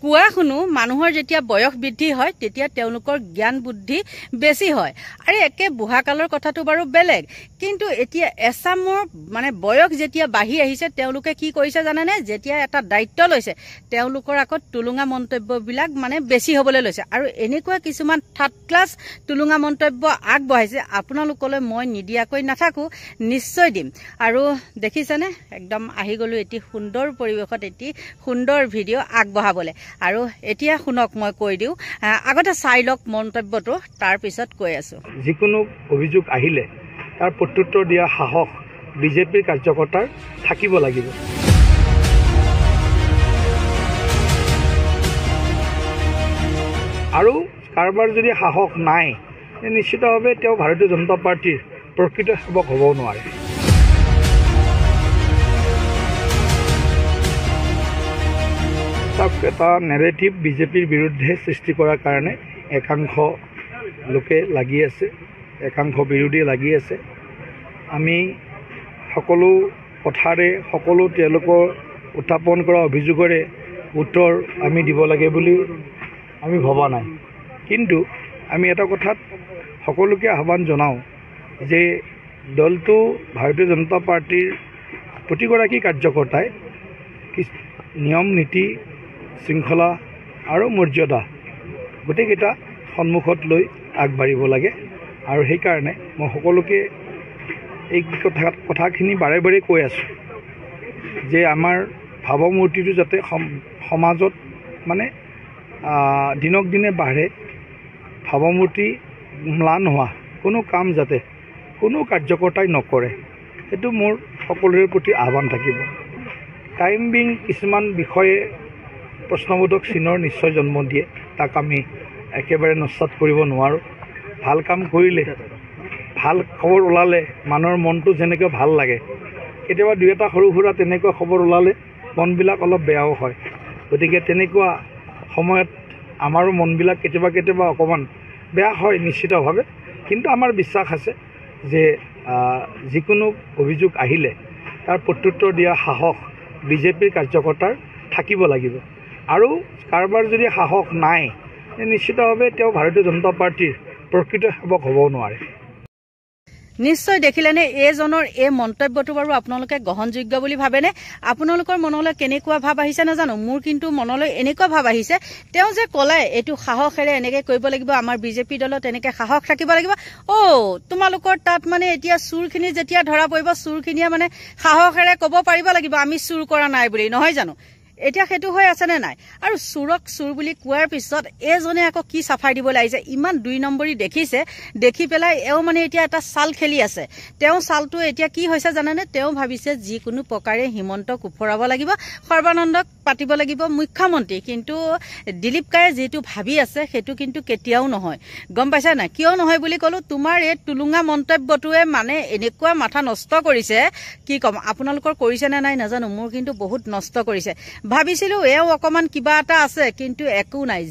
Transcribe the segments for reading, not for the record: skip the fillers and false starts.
কোৱা শুনো মানুহৰ যেতিয়া বয়স বৃদ্ধি হয় তেতিয়া তেওঁলোকৰ জ্ঞান বুদ্ধি বেছি হয় আৰু একে বুঢ়া কালৰ কথাটো বাৰু বেলেগ কিন্তু এতিয়া এছামৰ মানে বয়স যেতিয়া বাঢ়ি আহিছে তেওঁলোকে কি কৰিছে জানেনে যেতিয়া এটা দায়িত্ব লৈছে তেওঁলোকৰ আগত তুলুঙা মন্তব্যবিলাক মানে বেছি হ'বলৈ লৈছে আৰু এনেকুৱা কিছুমান থাৰ্ড ক্লাছ তুলুঙা মন্তব্য আগবঢ়াইছে আপোনালোকলৈ মই নিদিয়াকৈ নাথাকো নিশ্চয় দিম আৰু দেখিছেনে একদম আহি গলো এটি সুন্দৰ পৰিৱেশত এটি সুন্দৰ ভিডিঅ' আগবঢ়াবলৈ আৰু এতিয়া শুনক মই কৈ দিওঁ আগতে চাই লওক মন্তব্যটো তাৰ পিছত কৈ আছো যিকোনো অভিযোগ আহিলে তাৰ প্ৰত্যুত্তৰ দিয়া সাহস বিজেপিৰ কাৰ্যকৰ্তাৰ থাকিব লাগিব আৰু কাৰোবাৰ যদি সাহস নাই নিশ্চিতভাৱে তেওঁ ভাৰতীয় জনতা পাৰ্টিৰ প্ৰকৃত সেৱক হ'ব নোৱাৰে এটা নেৰেটিভ বিজেপিৰ বিৰুদ্ধে সৃষ্টি কৰাৰ কাৰণে একাংশ লোকে লাগি আছে একাংশ বিৰোধী লাগি আছে আমি সকলো কথাৰে সকলো তেওঁলোকৰ উত্থাপন কৰা অভিযোগৰে উত্তৰ আমি দিব লাগে বুলি আমি ভবা নাই কিন্তু আমি এটা কথাত সকলোকে আহ্বান জনাওঁ যে দলটো ভাৰতীয় জনতা পাৰ্টিৰ প্ৰতিগৰাকী কাৰ্যকৰ্তাই নিয়ম নীতি শৃংখলা আৰু মৰ্যাদা গোটেইকেইটা সন্মুখত লৈ আগবাঢ়িব লাগে আৰু সেইকাৰণে মই সকলোকে এই কথাখিনি বাৰে বাৰে কৈ আছোঁ যে আমাৰ ভাৱমূৰ্তিটো যাতে সমাজত মানে দিনক দিনে বাঢ়ে ভাৱমূৰ্তি ম্লান হোৱা কোনো কাম যাতে কোনো কাৰ্যকৰ্তাই নকৰে সেইটো মোৰ সকলোৰে প্ৰতি আহ্বান থাকিব টাইম বিং কিছুমান বিষয়ে প্ৰশ্নবোধক চিনৰ নিশ্চয় জন্ম দিয়ে তাক আমি একেবাৰে নস্যাৎ কৰিব নোৱাৰোঁ ভাল কাম কৰিলে ভাল খবৰ ওলালে মানুহৰ মনটো যেনেকৈ ভাল লাগে কেতিয়াবা দুই এটা সৰু সুৰা তেনেকুৱা খবৰ ওলালে মনবিলাক অলপ বেয়াও হয় গতিকে তেনেকুৱা সময়ত আমাৰো মনবিলাক কেতিয়াবা অকণমান বেয়া হয় নিশ্চিতভাৱে কিন্তু আমাৰ বিশ্বাস আছে যে যিকোনো অভিযোগ আহিলে তাৰ প্ৰত্যুত্তৰ দিয়া সাহস বিজেপিৰ কাৰ্যকৰ্তাৰ থাকিব লাগিব আৰু কাৰোবাৰ যদি সাহস নাই নিশ্চিতভাৱে তেওঁ ভাৰতীয় জনতা পাৰ্টিৰ প্ৰকৃত সেৱক হ'ব নোৱাৰে নিশ্চয় দেখিলেনে এইজনৰ এই মন্তব্যটো বাৰু আপোনালোকে গ্ৰহণযোগ্য বুলি ভাবেনে আপোনালোকৰ মনলৈ কেনেকুৱা ভাৱ আহিছে নাজানো মোৰ কিন্তু মনলৈ এনেকুৱা ভাৱ আহিছে তেওঁ যে ক'লে এইটো সাহসেৰে এনেকৈ কৰিব লাগিব আমাৰ বিজেপি দলত এনেকৈ সাহস থাকিব লাগিব তোমালোকৰ তাত মানে এতিয়া চুৰখিনি যেতিয়া ধৰা পৰিব চুৰখিনিয়ে মানে সাহসেৰে ক'ব পাৰিব লাগিব আমি চুৰ কৰা নাই বুলি নহয় জানো এতিয়া সেইটো হৈ আছেনে নাই আৰু চুৰক চুৰ বুলি কোৱাৰ পিছত এজনে আকৌ কি চাফাই দিব লাগিছে ইমান দুই নম্বৰী দেখিছে দেখি পেলাই এও মানে এতিয়া এটা চাল খেলি আছে তেওঁ চালটো এতিয়া কি হৈছে জানেনে তেওঁ ভাবিছে যিকোনো প্ৰকাৰে হিমন্তক উফৰাব লাগিব সৰ্বানন্দক পাতিব লাগিব মুখ্যমন্ত্ৰী কিন্তু দিলীপ কায়ে যেটো ভাবি আছে সেইটো কিন্তু কেতিয়াও নহয় গম পাইছা না কিয় নহয় বুলি ক'লো তোমাৰ এই তুলুঙা মন্তব্যটোৱে মানে এনেকুৱা মাথা নষ্ট কৰিছে কি কম আপোনালোকৰ কৰিছে নে নাই নাজানো মোৰ কিন্তু বহুত নষ্ট কৰিছে ভাবিছিলো এও অকমান কিবা এটা আছে কিন্তু একো নাই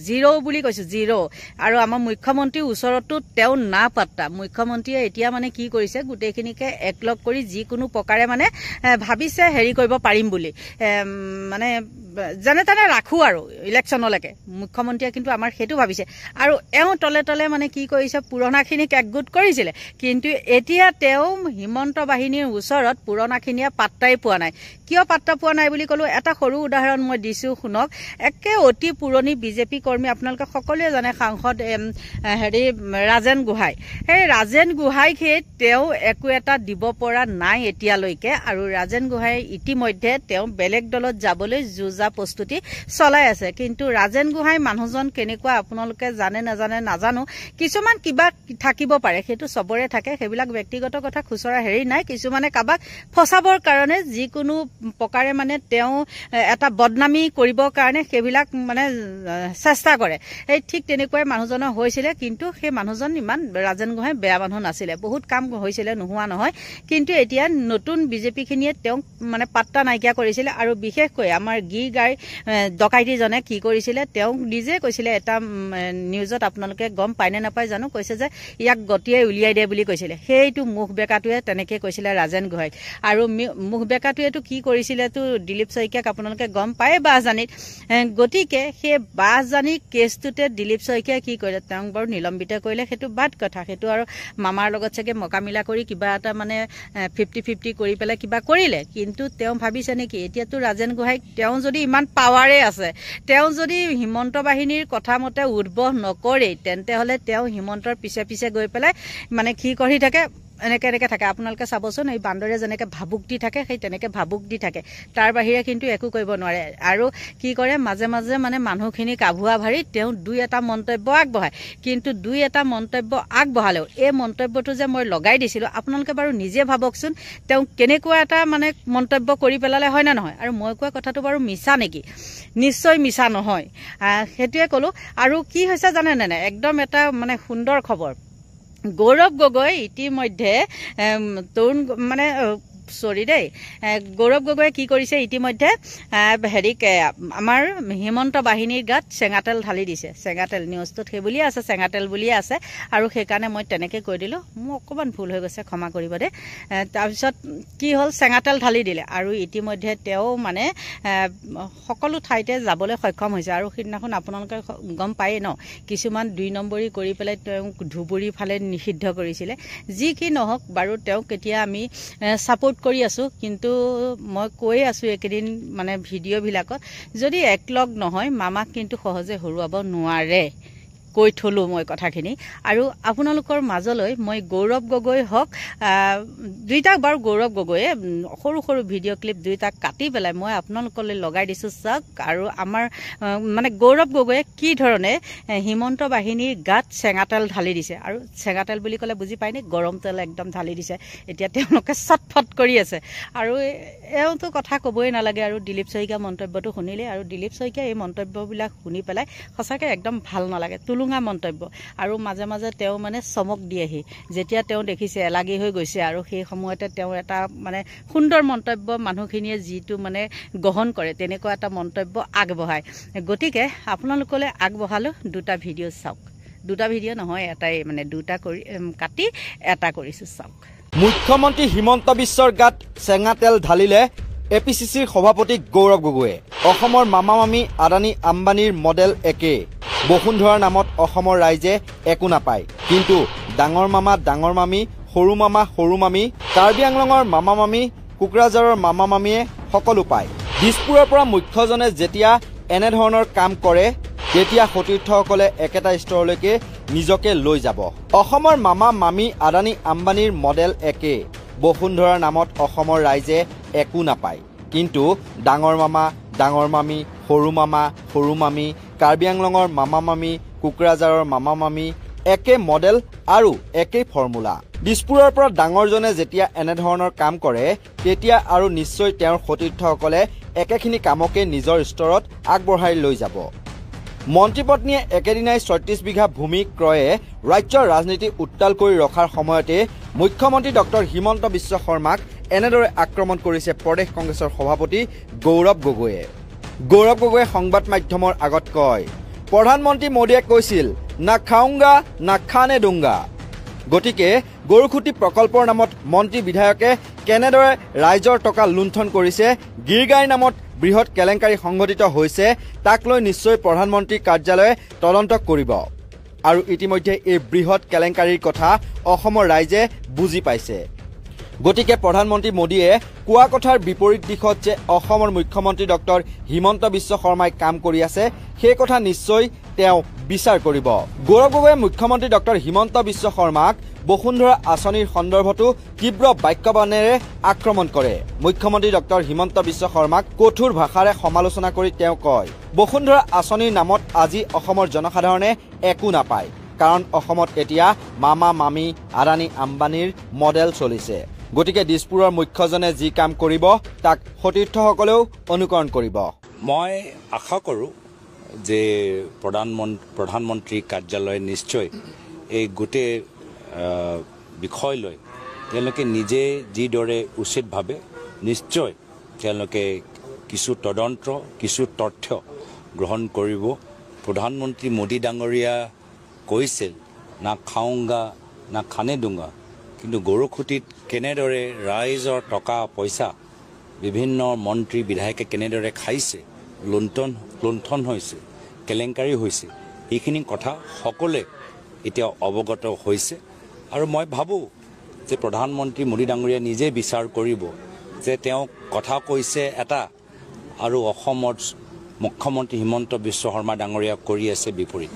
জিৰো বুলি কৈছো জিৰো আৰু আমাৰ মুখ্যমন্ত্ৰীৰ ওচৰতো তেওঁ না পাত্তা মুখ্যমন্ত্ৰীয়ে এতিয়া মানে কি কৰিছে গোটেইখিনিকে একলগ কৰি যিকোনো প্ৰকাৰে মানে ভাবিছে হেৰি কৰিব পাৰিম বুলি মানে জানে তানে ৰাখো আৰু ইলেকশ্যনলৈকে মুখ্যমন্ত্ৰীয়ে কিন্তু আমাৰ সেইটো ভাবিছে আৰু এও তলে তলে মানে কি কৰিছে পুৰণাখিনিক একগোট কৰিছিলে কিন্তু এতিয়া তেওঁ হিমন্ত বাহিনীৰ ওচৰত পুৰণাখিনিয়ে পাত্তাই পোৱা নাই কিয় পাত্তা পোৱা নাই বুলি ক'লো এটা সৰু উদাহৰণ মই দিছো শুনক একে অতি পুৰণি বিজেপি কৰ্মী আপোনালোকে সকলোৱে জানে সাংসদ হেৰি ৰাজেন গোহাঁই সেই ৰাজেন গোহাঁইকে তেওঁ একো এটা দিব পৰা নাই এতিয়ালৈকে আৰু ৰাজেন গোহাঁই ইতিমধ্যে তেওঁ বেলেগ দলত যাবলৈ যুঁজা প্ৰস্তুতি চলাই আছে কিন্তু ৰাজেন গোহাঁই মানুহজন কেনেকুৱা আপোনালোকে জানে নাজানো কিছুমান কিবা থাকিব পাৰে সেইটো সবৰে থাকে সেইবিলাক ব্যক্তিগত কথা খুচৰা হেৰি নাই কিছুমানে কাবাক ফসাবৰ কাৰণে যিকোনো প্ৰকাৰে মানে তেওঁ এটা বদনামী কৰিবৰ কাৰণে সেইবিলাক মানে চেষ্টা কৰে এই ঠিক তেনেকুৱাই মানুহজনৰ হৈছিলে কিন্তু সেই মানুহজন ইমান ৰাজেন গোহাঁই বেয়া মানুহ নাছিলে বহুত কাম হৈছিলে নোহোৱা নহয় কিন্তু এতিয়া নতুন বিজেপিখিনিয়ে তেওঁক মানে পাত্তা নাইকিয়া কৰিছিলে আৰু বিশেষকৈ আমাৰ গাই ডকাইতিজনে কি কৰিছিলে তেওঁ নিজে কৈছিলে এটা নিউজত আপোনালোকে গম পায় নে নাপায় জানো কৈছে যে ইয়াক গতিয়ে উলিয়াই দিয়ে বুলি কৈছিলে সেইটো মুখ বেকাটোৱে তেনেকৈ কৈছিলে ৰাজেন গোহাঁইক আৰু মুখ বেকাটোৱেতো কি কৰিছিলেতো দিলীপ শইকীয়াক আপোনালোকে গম পায় বাছজানীত গতিকে সেই বাছজানীৰ কেছটোতে দিলীপ শইকীয়াই কি কৰিলে তেওঁক বাৰু নিলম্বিত কৰিলে সেইটো বাদ কথা সেইটো আৰু মামাৰ লগত চাগে মকামিলা কৰি কিবা এটা মানে 50-50 কৰি পেলাই কিবা কৰিলে কিন্তু তেওঁ ভাবিছে নেকি এতিয়াতো ৰাজেন গোহাঁইক তেওঁ যদি ইমান পাৱাৰে আছে তেওঁ যদি হিমন্ত বাহিনীৰ কথা মতে উদ্ভৱ নকৰে তেন্তে হলে তেওঁ হিমন্তৰ পিছে পিছে গৈ পেলাই মানে কি কৰি থাকে এনেকে থাকে আপোনালোকে চাবচোন এই বান্দৰে যেনেকে ভাবুক দি থাকে সেই তেনেকে ভাবুক দি থাকে তাৰ বাহিৰে কিন্তু একো কৰিব নোৱাৰে আৰু কি কৰে মাজে মাজে মানে মানুহখিনি কাভুৱা ভাৰি তেওঁ দুই এটা মন্তব্য আগবঢ়ায় কিন্তু দুই এটা মন্তব্য আগবঢ়ালেও এই মন্তব্যটো যে মই লগাই দিছিলোঁ আপোনালোকে বাৰু নিজে ভাবকচোন তেওঁ কেনেকুৱা এটা মানে মন্তব্য কৰি পেলালে হয় না নহয় আৰু মই কোৱা কথাটো বাৰু মিছা নেকি নিশ্চয় মিছা নহয় সেইটোৱে ক'লো আৰু কি হৈছে জানে নে একদম এটা মানে সুন্দৰ খবৰ গৌৰৱ গগৈ ইতিমধ্যে তৰুণ মানে সৰি দেই গৌৰৱ গগৈয়ে কি কৰিছে ইতিমধ্যে হেৰিক আমাৰ হিমন্ত বাহিনীৰ গাত চেঙাতেল ঢালি দিছে চেঙাতেল নিউজটোত সেই বুলিয়ে আছে চেঙাতেল বুলিয়ে আছে আৰু সেইকাৰণে মই তেনেকৈ কৈ দিলোঁ মোৰ অকণমান ভুল হৈ গৈছে ক্ষমা কৰিব দে তাৰপিছত কি হ'ল চেঙাতেল ঢালি দিলে আৰু ইতিমধ্যে তেওঁ মানে সকলো ঠাইতে যাবলৈ সক্ষম হৈছে আৰু সিদিনাখন আপোনালোকে গম পায়েই ন কিছুমান 2 নম্বৰী কৰি পেলাই তেওঁক ধুবুৰী ফালে নিষিদ্ধ কৰিছিলে যি কি নহওক বাৰু তেওঁক কেতিয়া আমি ছাপোৰ্ট কৰি আছো কিন্তু মই কৈ আছো একেদিন মানে ভিডিঅ'বিলাকত যদি একলগ নহয় মামাক কিন্তু সহজে হৰুৱাব নোৱাৰে কৈ থলো মই কথাখিনি আৰু আপোনালোকৰ মাজলৈ মই গৌৰৱ গগৈ হওক দুইটা বাৰু গৌৰৱ গগৈয়ে সৰু সৰু ভিডিঅ' ক্লিপ দুইটা কাটি পেলাই মই আপোনালোকলৈ লগাই দিছোঁ চাওক আৰু আমাৰ মানে গৌৰৱ গগৈয়ে কি ধৰণে হিমন্ত বাহিনীৰ গাত চেঙাতেল ঢালি দিছে আৰু চেঙাতেল বুলি ক'লে বুজি পায়নে গৰম তেল একদম ঢালি দিছে এতিয়া তেওঁলোকে চটফট কৰি আছে আৰু এওঁতো কথা ক'বই নালাগে আৰু দিলীপ শইকীয়া মন্তব্যটো শুনিলে আৰু দিলীপ শইকীয়া এই মন্তব্যবিলাক শুনি পেলাই সঁচাকৈ একদম ভাল নালাগে তুলুঙা মন্তব্য আৰু মাজে মাজে তেওঁ মানে চমক দিয়েহি যেতিয়া তেওঁ দেখিছে এলাগি হৈ গৈছে আৰু সেই সময়তে তেওঁ এটা মানে সুন্দৰ মন্তব্য মানুহখিনিয়ে যিটো মানে গ্ৰহণ কৰে তেনেকুৱা এটা মন্তব্য আগবঢ়ায় গতিকে আপোনালোকলৈ আগবঢ়ালোঁ দুটা ভিডিঅ' চাওক দুটা ভিডিঅ' নহয় এটাই মানে দুটা কৰি কাটি এটা কৰিছোঁ চাওক মুখ্যমন্ত্ৰী হিমন্ত বিশ্বৰ গাত চেঙাতেল ঢালিলে এপিচিচিৰ সভাপতি গৌৰৱ গগৈয়ে অসমৰ মামা মামী আদানী আম্বানীৰ মডেল একে বসুন্ধৰাৰ নামত অসমৰ ৰাইজে একো নাপায় কিন্তু ডাঙৰ মামা ডাঙৰ মামী সৰু মামী কাৰ্বি আংলঙৰ মামা মামী কোকৰাঝাৰৰ মামা মামীয়ে সকলো পায় দিছপুৰৰ পৰা মুখ্যজনে যেতিয়া এনেধৰণৰ কাম কৰে তেতিয়া সতীৰ্থসকলে একেটা স্তৰলৈকে নিজকে লৈ যাব অসমৰ মামা মামী আদানী আম্বানীৰ মডেল একে বসুন্ধৰাৰ নামত অসমৰ ৰাইজে একো নাপায় কিন্তু ডাঙৰ মামা ডাঙৰ মামী সৰু মামী কাৰ্বি আংলঙৰ মামা মামী কোকৰাঝাৰৰ মামা মামী একে মডেল আৰু একে ফৰ্মুলা দিছপুৰৰ পৰা ডাঙৰজনে যেতিয়া এনেধৰণৰ কাম কৰে তেতিয়া আৰু নিশ্চয় তেওঁৰ সতীৰ্থসকলে একেখিনি কামকে নিজৰ স্তৰত আগবঢ়াই লৈ যাব মন্ত্ৰীপত্নীয়ে একেদিনাই ৩৬ বিঘা ভূমি ক্ৰয়ে ৰাজ্যৰ ৰাজনীতি উত্তাল কৰি ৰখাৰ সময়তে মুখ্যমন্ত্ৰী ডক্টৰ হিমন্ত বিশ্ব শৰ্মাক এনেদৰে আক্ৰমণ কৰিছে প্ৰদেশ কংগ্ৰেছৰ সভাপতি গৌৰৱ গগৈয়ে সংবাদ মাধ্যমৰ আগত কয় প্ৰধানমন্ত্ৰী মোদীয়ে কৈছিল না খাউংগা না খানে দুংগা গতিকে গৰুখুটি প্ৰকল্পৰ নামত মন্ত্ৰী বিধায়কে কেনেদৰে ৰাইজৰ টকা লুণ্ঠন কৰিছে গিৰগাঁৱৰ নামত বৃহৎ কেলেংকাৰী সংঘটিত হৈছে তাক লৈ নিশ্চয় প্ৰধানমন্ত্ৰী কাৰ্যালয়ে তদন্ত কৰিব আৰু ইতিমধ্যে এই বৃহৎ কেলেংকাৰীৰ কথা অসমৰ ৰাইজে বুজি পাইছে গতিকে প্ৰধানমন্ত্ৰী মোদীয়ে কোৱা কথাৰ বিপৰীত দিশত যে অসমৰ মুখ্যমন্ত্ৰী ডক্টৰ হিমন্ত বিশ্ব শৰ্মাই কাম কৰি আছে সেই কথা নিশ্চয় তেওঁ বিচাৰ কৰিব গৌৰৱ গগৈয়ে মুখ্যমন্ত্ৰী ডক্টৰ হিমন্ত বিশ্ব শৰ্মাক বসুন্ধৰা আঁচনিৰ সন্দৰ্ভতো তীব্ৰ বাক্যবাণেৰে আক্ৰমণ কৰে মুখ্যমন্ত্ৰী ডক্টৰ হিমন্ত বিশ্ব শৰ্মাক কঠোৰ ভাষাৰে সমালোচনা কৰি তেওঁ কয় বসুন্ধৰা আঁচনিৰ নামত আজি অসমৰ জনসাধাৰণে একো নাপায় কাৰণ অসমত এতিয়া মামা মামী আদানী আম্বানীৰ মডেল চলিছে গতিকে দিছপুৰৰ মুখ্যজনে যি কাম কৰিব তাক সতীৰ্থসকলেও অনুকৰণ কৰিব মই আশা কৰোঁ যে প্ৰধানমন্ত্ৰী কাৰ্যালয়ে নিশ্চয় এই গোটেই বিষয় লৈ তেওঁলোকে নিজে যিদৰে উচিতভাৱে নিশ্চয় তেওঁলোকে কিছু তদন্ত কিছু তথ্য গ্ৰহণ কৰিব প্ৰধানমন্ত্ৰী মোদী ডাঙৰীয়া কৈছিল না খাওঁগা না খানে দুংগা কিন্তু গৰুখুটিত কেনেদৰে ৰাইজৰ টকা পইচা বিভিন্ন মন্ত্ৰী বিধায়কে কেনেদৰে খাইছে লুণ্ঠন হৈছে কেলেংকাৰী হৈছে এইখিনি কথা সকলোৱে এতিয়া অৱগত হৈছে আৰু মই ভাবোঁ যে প্ৰধানমন্ত্ৰী মোদী ডাঙৰীয়া নিজে বিচাৰ কৰিব যে তেওঁ কথা কৈছে এটা আৰু অসমৰ মুখ্যমন্ত্ৰী হিমন্ত বিশ্ব শৰ্মা ডাঙৰীয়া কৰি আছে বিপৰীত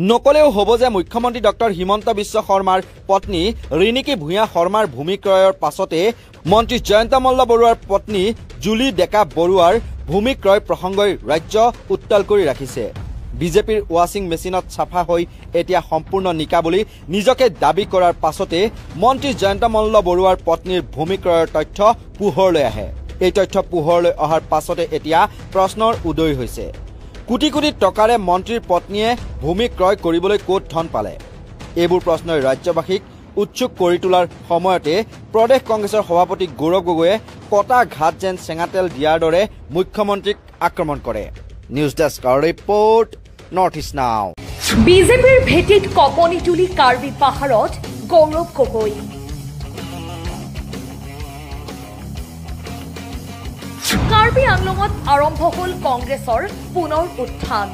নকলেও হ'ব যে মুখ্যমন্ত্ৰী ডক্টৰ হিমন্ত বিশ্ব শৰ্মাৰ পত্নী ৰিণিকী ভূঞা শৰ্মাৰ ভূমি ক্ৰয়ৰ পাছতে মন্ত্ৰী জয়ন্ত মল্ল বৰুৱাৰ পত্নী জুলি ডেকা বৰুৱাৰ ভূমি ক্ৰয় প্ৰসংগই ৰাজ্য উত্তাল কৰি ৰাখিছে বিজেপিৰ ৱাশ্বিং মেচিনত চাফা হৈ এতিয়া সম্পূৰ্ণ নিকা বুলি নিজকে দাবী কৰাৰ পাছতে মন্ত্ৰী জয়ন্ত মল্ল বৰুৱাৰ পত্নীৰ ভূমি ক্ৰয়ৰ তথ্য পোহৰলৈ আহে এই তথ্য পোহৰলৈ অহাৰ পাছতে এতিয়া প্ৰশ্নৰ উদয় হৈছে কোটি কোটি টকাৰে মন্ত্ৰীৰ পত্নীয়ে ভূমি ক্ৰয় কৰিবলৈ ক'ত ধন পালে এইবোৰ প্ৰশ্নই ৰাজ্যবাসীক উৎসুক কৰি তোলাৰ সময়তে প্ৰদেশ কংগ্ৰেছৰ সভাপতি গৌৰৱ গগৈয়ে কটা ঘাট যেন চেঙাতেল দিয়াৰ দৰে মুখ্যমন্ত্ৰীক আক্ৰমণ কৰে নিউজ ডেস্কৰ ৰিপৰ্ট নৰ্থ ইষ্ট নাও বিজেপিৰ ভেটিত কপনি তুলি কাৰ্বি পাহাৰত গৌৰৱ গগৈ কাৰ্বি আংলঙত আৰম্ভ হল কংগ্ৰেছৰ পুনৰ উত্থান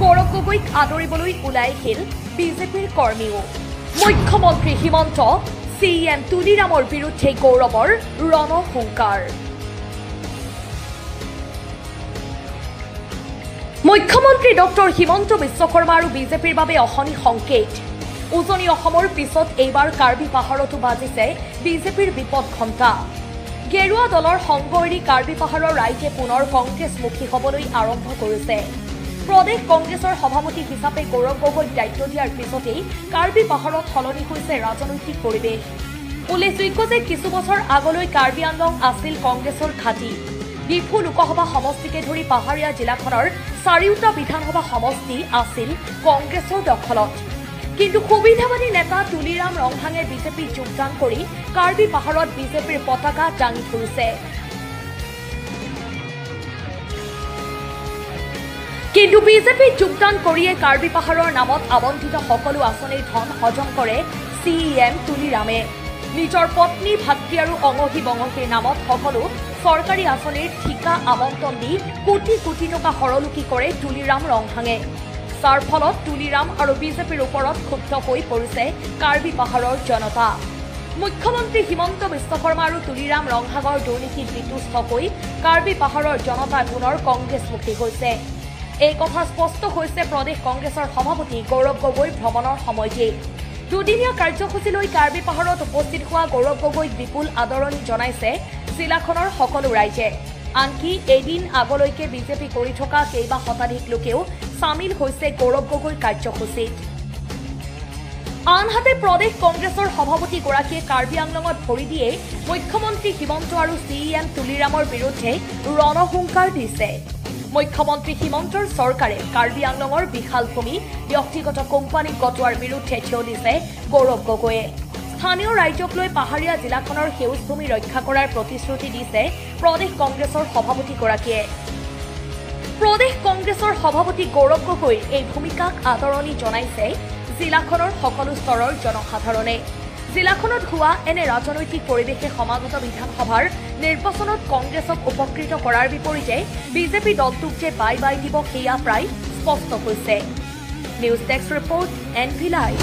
গৌৰৱ গগৈক আদৰিবলৈ ওলাই আহিল বিজেপিৰ কৰ্মীও মুখ্যমন্ত্ৰী হিমন্ত CM তুলিৰামৰ বিৰুদ্ধে গৌৰৱৰ ৰণহুংকাৰ মুখ্যমন্ত্ৰী ডক্টৰ হিমন্ত বিশ্ব শৰ্মা আৰু বিজেপিৰ বাবে অহনি সংকেত উজনি অসমৰ পিছত এইবাৰ কাৰ্বি পাহাৰতো বাজিছে বিজেপিৰ বিপদ ঘণ্টা গেৰুৱা দলৰ সংগ এৰি কাৰ্বি পাহাৰৰ ৰাইজে পুনৰ কংগ্ৰেছমুখী হ'বলৈ আৰম্ভ কৰিছে প্ৰদেশ কংগ্ৰেছৰ সভাপতি হিচাপে গৌৰৱ গগৈক দায়িত্ব দিয়াৰ পিছতেই কাৰ্বি পাহাৰত সলনি হৈছে ৰাজনৈতিক পৰিৱেশ উল্লেখযোগ্য যে কিছু বছৰ আগলৈ কাৰ্বি আংলং আছিল কংগ্ৰেছৰ ঘাটি ডিফু লোকসভা সমষ্টিকে ধৰি পাহাৰীয়া জিলাখনৰ 4টা বিধানসভা সমষ্টি আছিল কংগ্ৰেছৰ দখলত কিন্তু সুবিধাবাদী নেতা তুলিৰাম ৰংহাঙে বিজেপিত যোগদান কৰি কাৰ্বি পাহাৰত বিজেপিৰ পতাকা দাঙি ধৰিছে কিন্তু বিজেপিত যোগদান কৰিয়ে কাৰ্বি পাহাৰৰ নামত আবণ্টিত সকলো আঁচনিৰ ধন হজম কৰে CM তুলিৰামে নিজৰ পত্নী ভাতৃ আৰু অঙহী বঙহীৰ নামত সকলো চৰকাৰী আঁচনিৰ ঠিকা আবণ্টন দি কোটি কোটি টকা সৰলুকি কৰে তুলিৰাম ৰংহাঙে যাৰ ফলত তুলিৰাম আৰু বিজেপিৰ ওপৰত ক্ষুব্ধ হৈ পৰিছে কাৰ্বি পাহাৰৰ জনতা মুখ্যমন্ত্ৰী হিমন্ত বিশ্ব শৰ্মা আৰু তুলিৰাম ৰংহাঙৰ দুৰ্নীতিত বিতুষ্ট হৈ কাৰ্বি পাহাৰৰ জনতা পুনৰ কংগ্ৰেছমুখী হৈছে এই কথা স্পষ্ট হৈছে প্ৰদেশ কংগ্ৰেছৰ সভাপতি গৌৰৱ গগৈ ভ্ৰমণৰ সময়তেই দুদিনীয়া কাৰ্যসূচীলৈ কাৰ্বি পাহাৰত উপস্থিত হোৱা গৌৰৱ গগৈক বিপুল আদৰণি জনাইছে জিলাখনৰ সকলো ৰাইজে আনকি এদিন আগলৈকে বিজেপি কৰি থকা কেইবা শতাধিক লোকেও সামিল হৈছে গৌৰৱ গগৈৰ কাৰ্যসূচীত আনহাতে প্ৰদেশ কংগ্ৰেছৰ সভাপতিগৰাকীয়ে কাৰ্বি আংলঙত ভৰি দিয়ে মুখ্যমন্ত্ৰী হিমন্ত আৰু CM তুলিৰামৰ বিৰুদ্ধে ৰণহুংকাৰ দিছে মুখ্যমন্ত্ৰী হিমন্তৰ চৰকাৰে কাৰ্বি আংলঙৰ বিশাল ভূমি ব্যক্তিগত কোম্পানীক গটোৱাৰ বিৰুদ্ধে থিয় দিছে গৌৰৱ গগৈয়ে স্থানীয় ৰাইজক লৈ পাহাৰীয়া জিলাখনৰ সেউজ ভূমি ৰক্ষা কৰাৰ প্ৰতিশ্ৰুতি দিছে প্ৰদেশ কংগ্ৰেছৰ সভাপতিগৰাকীয়ে প্ৰদেশ কংগ্ৰেছৰ সভাপতি গৌৰৱ গগৈৰ এই ভূমিকাক আদৰণি জনাইছে জিলাখনৰ সকলো স্তৰৰ জনসাধাৰণে জিলাখনত হোৱা এনে ৰাজনৈতিক পৰিৱেশে সমাগত বিধানসভাৰ নিৰ্বাচনত কংগ্ৰেছক উপকৃত কৰাৰ বিপৰীতে বিজেপি দলটোক যে বাই বাই দিব সেয়া প্ৰায় স্পষ্ট হৈছে news desk report NV live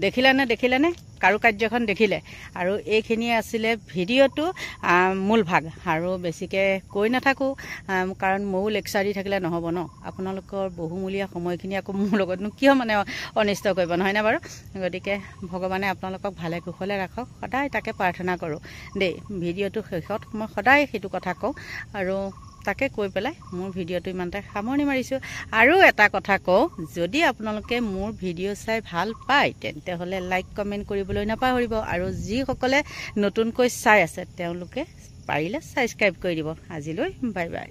দেখিলেনে কাৰুকাৰ্যখন দেখিলে আৰু এইখিনিয়ে আছিলে ভিডিঅ'টো মূল ভাগ আৰু বেছিকৈ কৈ নাথাকোঁ কাৰণ ময়ো লেকচাৰ দি থাকিলে নহ'ব ন আপোনালোকৰ বহুমূলীয়া সময়খিনি আকৌ মোৰ লগতনো কিয় মানে অনিষ্ট কৰিব নহয়নে বাৰু গতিকে ভগৱানে আপোনালোকক ভালে কুশলে ৰাখক সদায় তাকে প্ৰাৰ্থনা কৰোঁ দেই ভিডিঅ'টো শেষত মই সদায় সেইটো কথা কওঁ আৰু তাকে কৈ পেলাই মোৰ ভিডিঅ'টো ইমানতে সামৰণি মাৰিছোঁ আৰু এটা কথা কওঁ যদি আপোনালোকে মোৰ ভিডিঅ' চাই ভাল পায় তেন্তে হ'লে লাইক কমেণ্ট কৰিবলৈ নাপাহৰিব আৰু যিসকলে নতুনকৈ চাই আছে তেওঁলোকে পাৰিলে ছাবস্ক্ৰাইব কৰি দিব আজিলৈ বাই বাই